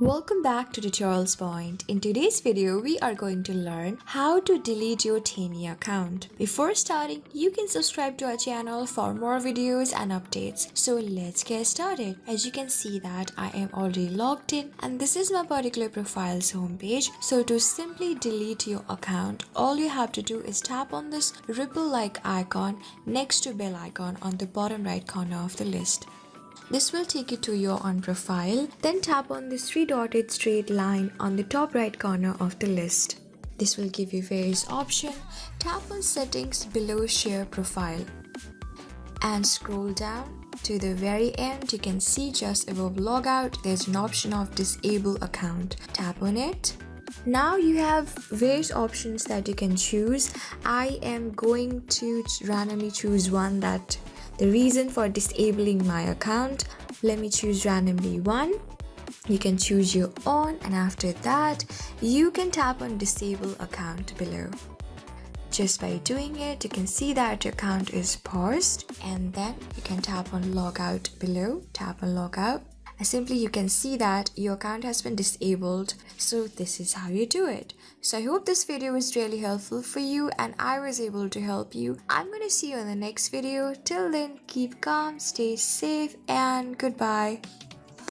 Welcome back to Tutorials Point. In today's video, we are going to learn how to delete your Tiny account. Before starting, you can subscribe to our channel for more videos and updates. So let's get started. As you can see that I am already logged in and this is my particular profile's homepage. So to simply delete your account, all you have to do is tap on this ripple-like icon next to bell icon on the bottom right corner of the list. This will take you to your on profile, then tap on this three-dotted straight line on the top right corner of the list. This will give you various options. Tap on settings below share profile and scroll down to the very end. You can see just above logout there's an option of disable account. Tap on it. Now you have various options that you can choose. I am going to randomly choose one that the reason for disabling my account. Let me choose randomly one. You can choose your own and after that you can tap on disable account below. Just by doing it you can see that your account is paused and then you can tap on logout below. Tap on logout. And simply you can see that your account has been disabled. So this is how you do it. So I hope this video was really helpful for you and I was able to help you. I'm going to see you in the next video. Till then, keep calm, stay safe and goodbye.